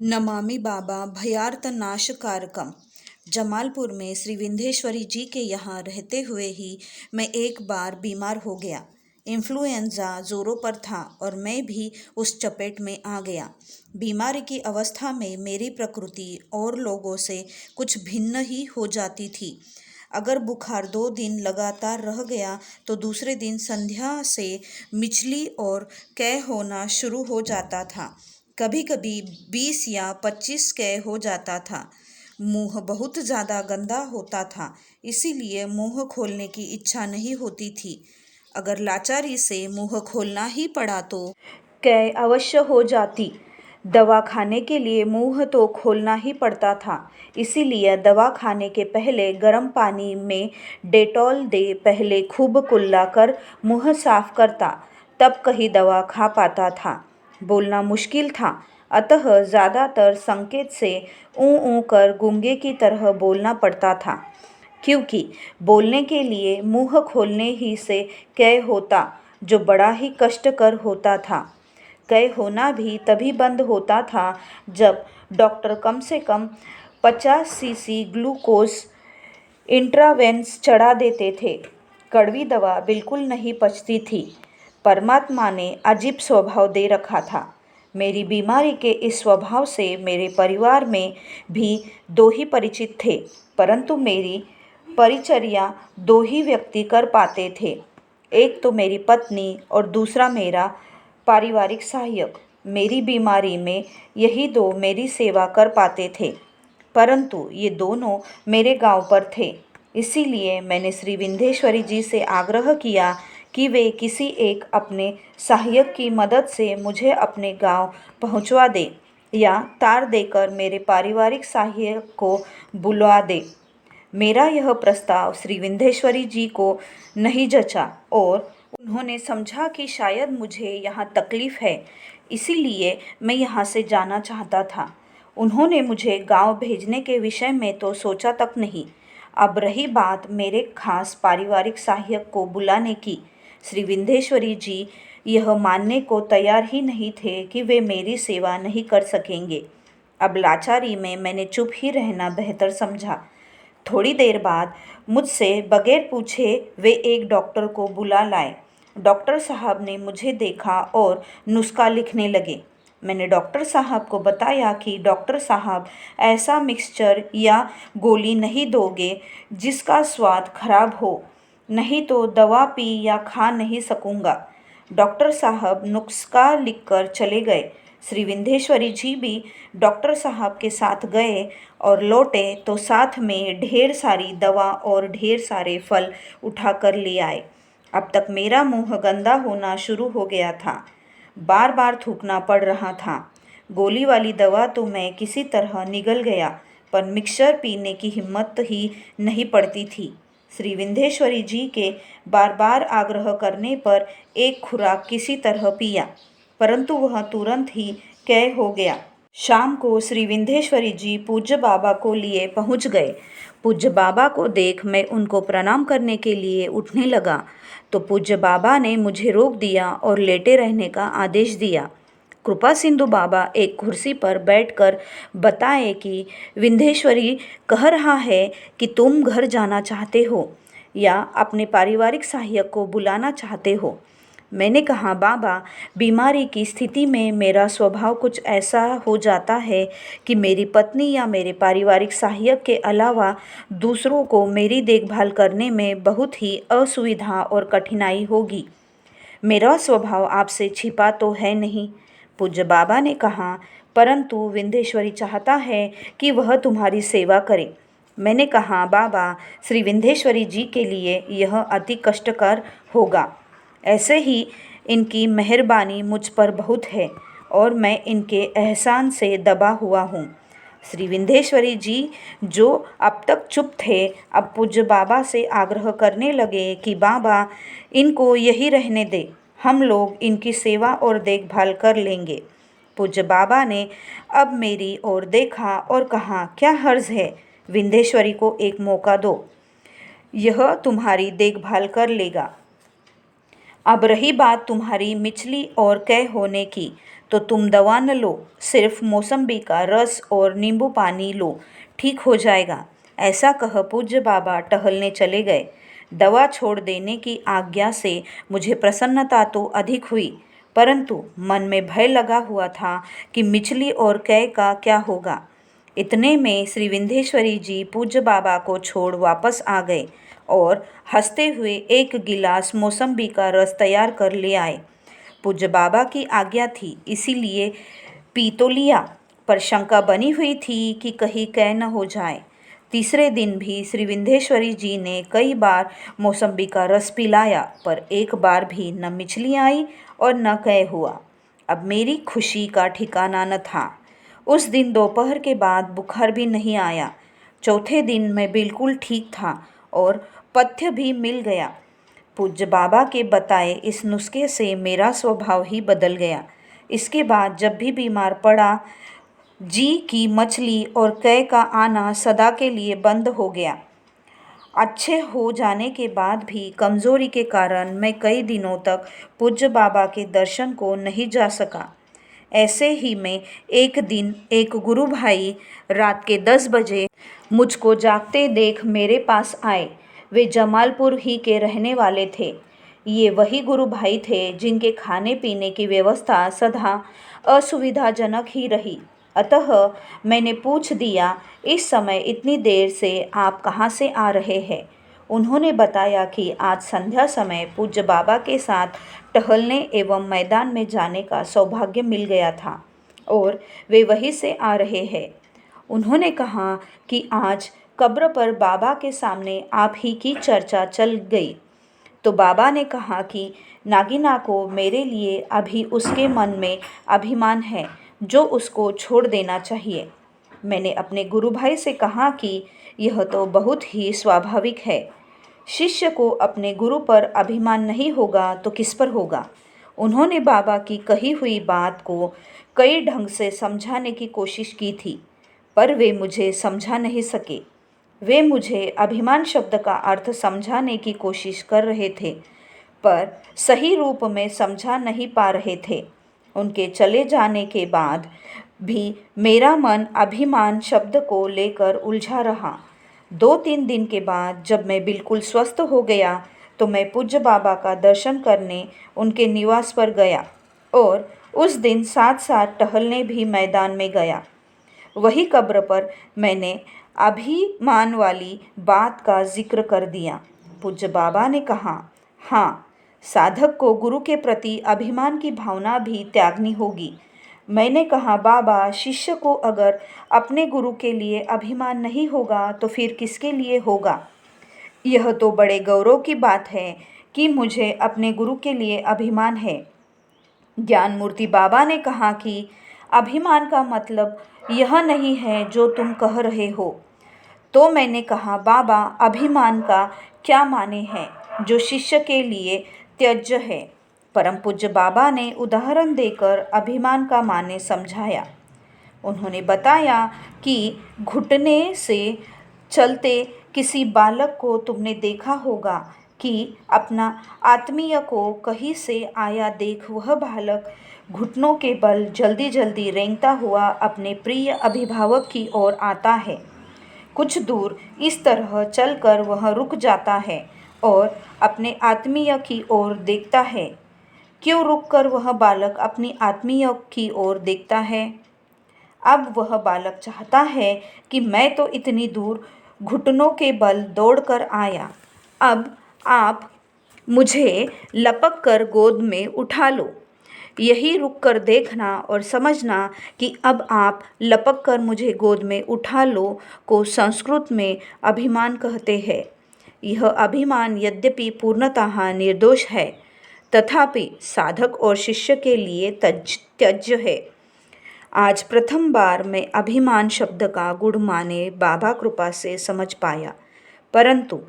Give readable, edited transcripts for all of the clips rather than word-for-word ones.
नमामि बाबा भयार्तनाशकारकम। जमालपुर में श्री विंध्येश्वरी जी के यहाँ रहते हुए ही मैं एक बार बीमार हो गया। इन्फ्लुएंजा जोरों पर था और मैं भी उस चपेट में आ गया। बीमारी की अवस्था में मेरी प्रकृति और लोगों से कुछ भिन्न ही हो जाती थी। अगर बुखार 2 दिन लगातार रह गया तो दूसरे दिन संध्या से मिचली और कै होना शुरू हो जाता था। कभी कभी 20 या 25 कै हो जाता था। मुंह बहुत ज़्यादा गंदा होता था, इसीलिए मुंह खोलने की इच्छा नहीं होती थी। अगर लाचारी से मुंह खोलना ही पड़ा तो कै अवश्य हो जाती। दवा खाने के लिए मुंह तो खोलना ही पड़ता था, इसीलिए दवा खाने के पहले गर्म पानी में डेटॉल दे पहले खूब कुल्ला कर मुंह साफ करता, तब कहीं दवा खा पाता था। बोलना मुश्किल था, अतः ज़्यादातर संकेत से ऊँ ऊँ कर गूंगे की तरह बोलना पड़ता था, क्योंकि बोलने के लिए मुंह खोलने ही से कै होता, जो बड़ा ही कष्टकर होता था। कै होना भी तभी बंद होता था जब डॉक्टर कम से कम 50 सीसी ग्लूकोज इंट्रावेंस चढ़ा देते थे। कड़वी दवा बिल्कुल नहीं पचती थी। परमात्मा ने अजीब स्वभाव दे रखा था। मेरी बीमारी के इस स्वभाव से मेरे परिवार में भी 2 ही परिचित थे, परंतु मेरी परिचर्या 2 ही व्यक्ति कर पाते थे। एक तो मेरी पत्नी और दूसरा मेरा पारिवारिक सहायक। मेरी बीमारी में यही 2 मेरी सेवा कर पाते थे, परंतु ये दोनों मेरे गांव पर थे। इसीलिए मैंने श्री विंध्येश्वरी जी से आग्रह किया कि वे किसी एक अपने सहायक की मदद से मुझे अपने गांव पहुंचवा दे या तार देकर मेरे पारिवारिक सहायक को बुलवा दे। मेरा यह प्रस्ताव श्री विंध्येश्वरी जी को नहीं जचा और उन्होंने समझा कि शायद मुझे यहाँ तकलीफ है, इसीलिए मैं यहाँ से जाना चाहता था। उन्होंने मुझे गांव भेजने के विषय में तो सोचा तक नहीं। अब रही बात मेरे खास पारिवारिक सहायक को बुलाने की, श्री विंध्येश्वरी जी यह मानने को तैयार ही नहीं थे कि वे मेरी सेवा नहीं कर सकेंगे। अब लाचारी में मैंने चुप ही रहना बेहतर समझा। थोड़ी देर बाद मुझसे बगैर पूछे वे एक डॉक्टर को बुला लाए। डॉक्टर साहब ने मुझे देखा और नुस्खा लिखने लगे। मैंने डॉक्टर साहब को बताया कि डॉक्टर साहब, ऐसा मिक्सचर या गोली नहीं दोगे जिसका स्वाद खराब हो, नहीं तो दवा पी या खा नहीं सकूँगा। डॉक्टर साहब नुस्खा लिखकर चले गए। श्री विंध्येश्वरी जी भी डॉक्टर साहब के साथ गए और लौटे तो साथ में ढेर सारी दवा और ढेर सारे फल उठा कर ले आए। अब तक मेरा मुंह गंदा होना शुरू हो गया था। बार बार थूकना पड़ रहा था। गोली वाली दवा तो मैं किसी तरह निगल गया, पर मिक्सचर पीने की हिम्मत ही नहीं पड़ती थी। श्री विंध्येश्वरी जी के बार बार आग्रह करने पर एक खुराक किसी तरह पिया, परंतु वह तुरंत ही कै हो गया। शाम को श्री विंध्येश्वरी जी पूज्य बाबा को लिए पहुंच गए। पूज्य बाबा को देख मैं उनको प्रणाम करने के लिए उठने लगा तो पूज्य बाबा ने मुझे रोक दिया और लेटे रहने का आदेश दिया। कृपा सिंधु बाबा एक कुर्सी पर बैठकर बताए कि विंध्येश्वरी कह रहा है कि तुम घर जाना चाहते हो या अपने पारिवारिक सहायक को बुलाना चाहते हो। मैंने कहा, बाबा, बीमारी की स्थिति में मेरा स्वभाव कुछ ऐसा हो जाता है कि मेरी पत्नी या मेरे पारिवारिक सहायक के अलावा दूसरों को मेरी देखभाल करने में बहुत ही असुविधा और कठिनाई होगी। मेरा स्वभाव आपसे छिपा तो है नहीं। पूज्य बाबा ने कहा, परंतु विंध्येश्वरी चाहता है कि वह तुम्हारी सेवा करे। मैंने कहा, बाबा, श्री विंध्येश्वरी जी के लिए यह अति कष्टकर होगा। ऐसे ही इनकी मेहरबानी मुझ पर बहुत है और मैं इनके एहसान से दबा हुआ हूँ। श्री विंध्येश्वरी जी, जो अब तक चुप थे, अब पूज्य बाबा से आग्रह करने लगे कि बाबा, इनको यही रहने दे, हम लोग इनकी सेवा और देखभाल कर लेंगे। पूज्य बाबा ने अब मेरी ओर देखा और कहा, क्या हर्ज है, विंध्येश्वरी को एक मौका दो, यह तुम्हारी देखभाल कर लेगा। अब रही बात तुम्हारी मिचली और कै होने की, तो तुम दवा न लो, सिर्फ मौसम्बी का रस और नींबू पानी लो, ठीक हो जाएगा। ऐसा कह पूज्य बाबा टहलने चले गए। दवा छोड़ देने की आज्ञा से मुझे प्रसन्नता तो अधिक हुई, परंतु मन में भय लगा हुआ था कि मिचली और कै का क्या होगा। इतने में श्री विंध्येश्वरी जी पूज्य बाबा को छोड़ वापस आ गए और हंसते हुए एक गिलास मौसम्बी का रस तैयार कर ले आए। पूज्य बाबा की आज्ञा थी, इसीलिए पी तो लिया, पर शंका बनी हुई थी कि कहीं कै न हो जाए। तीसरे दिन भी श्री विंध्येश्वरी जी ने कई बार मौसम्बी का रस पिलाया, पर एक बार भी न मिचली आई और न कै हुआ। अब मेरी खुशी का ठिकाना न था। उस दिन दोपहर के बाद बुखार भी नहीं आया। चौथे दिन मैं बिल्कुल ठीक था और पथ्य भी मिल गया। पूज्य बाबा के बताए इस नुस्खे से मेरा स्वभाव ही बदल गया। इसके बाद जब भी बीमार पड़ा, जी की मछली और कै का आना सदा के लिए बंद हो गया। अच्छे हो जाने के बाद भी कमज़ोरी के कारण मैं कई दिनों तक पूज्य बाबा के दर्शन को नहीं जा सका। ऐसे ही में एक दिन एक गुरु भाई रात के 10 बजे मुझको जागते देख मेरे पास आए। वे जमालपुर ही के रहने वाले थे। ये वही गुरु भाई थे जिनके खाने पीने की व्यवस्था सदा असुविधाजनक ही रही। अतः मैंने पूछ दिया, इस समय इतनी देर से आप कहाँ से आ रहे हैं? उन्होंने बताया कि आज संध्या समय पूज्य बाबा के साथ टहलने एवं मैदान में जाने का सौभाग्य मिल गया था और वे वहीं से आ रहे हैं। उन्होंने कहा कि आज कब्र पर बाबा के सामने आप ही की चर्चा चल गई, तो बाबा ने कहा कि नागिना को मेरे लिए अभी उसके मन में अभिमान है जो उसको छोड़ देना चाहिए। मैंने अपने गुरु भाई से कहा कि यह तो बहुत ही स्वाभाविक है। शिष्य को अपने गुरु पर अभिमान नहीं होगा तो किस पर होगा। उन्होंने बाबा की कही हुई बात को कई ढंग से समझाने की कोशिश की थी, पर वे मुझे समझा नहीं सके। वे मुझे अभिमान शब्द का अर्थ समझाने की कोशिश कर रहे थे, पर सही रूप में समझा नहीं पा रहे थे। उनके चले जाने के बाद भी मेरा मन अभिमान शब्द को लेकर उलझा रहा। 2-3 दिन के बाद जब मैं बिल्कुल स्वस्थ हो गया तो मैं पूज्य बाबा का दर्शन करने उनके निवास पर गया और उस दिन साथ साथ टहलने भी मैदान में गया। वही कब्र पर मैंने अभिमान वाली बात का जिक्र कर दिया। पूज्य बाबा ने कहा, हाँ, साधक को गुरु के प्रति अभिमान की भावना भी त्यागनी होगी। मैंने कहा, बाबा, शिष्य को अगर अपने गुरु के लिए अभिमान नहीं होगा तो फिर किसके लिए होगा? यह तो बड़े गौरव की बात है कि मुझे अपने गुरु के लिए अभिमान है। ज्ञान मूर्ति बाबा ने कहा कि अभिमान का मतलब यह नहीं है जो तुम कह रहे हो। तो मैंने कहा, बाबा, अभिमान का क्या माने हैं जो शिष्य के लिए त्यज्य है? परम पूज्य बाबा ने उदाहरण देकर अभिमान का माने समझाया। उन्होंने बताया कि घुटने से चलते किसी बालक को तुमने देखा होगा कि अपना आत्मीय को कहीं से आया देख वह बालक घुटनों के बल जल्दी जल्दी रेंगता हुआ अपने प्रिय अभिभावक की ओर आता है। कुछ दूर इस तरह चलकर वह रुक जाता है और अपने आत्मीय की ओर देखता है। क्यों रुककर वह बालक अपनी आत्मीय की ओर देखता है? अब वह बालक चाहता है कि मैं तो इतनी दूर घुटनों के बल दौड़कर आया, अब आप मुझे लपक कर गोद में उठा लो। यही रुक कर देखना और समझना कि अब आप लपक कर मुझे गोद में उठा लो को संस्कृत में अभिमान कहते हैं। यह अभिमान यद्यपि पूर्णतः निर्दोष है, तथापि साधक और शिष्य के लिए त्यज्य है। आज प्रथम बार मैं अभिमान शब्द का गुण माने बाबा कृपा से समझ पाया, परंतु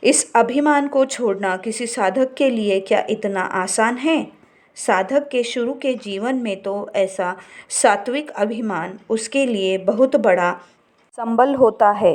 इस अभिमान को छोड़ना किसी साधक के लिए क्या इतना आसान है? साधक के शुरू के जीवन में तो ऐसा सात्विक अभिमान उसके लिए बहुत बड़ा संबल होता है।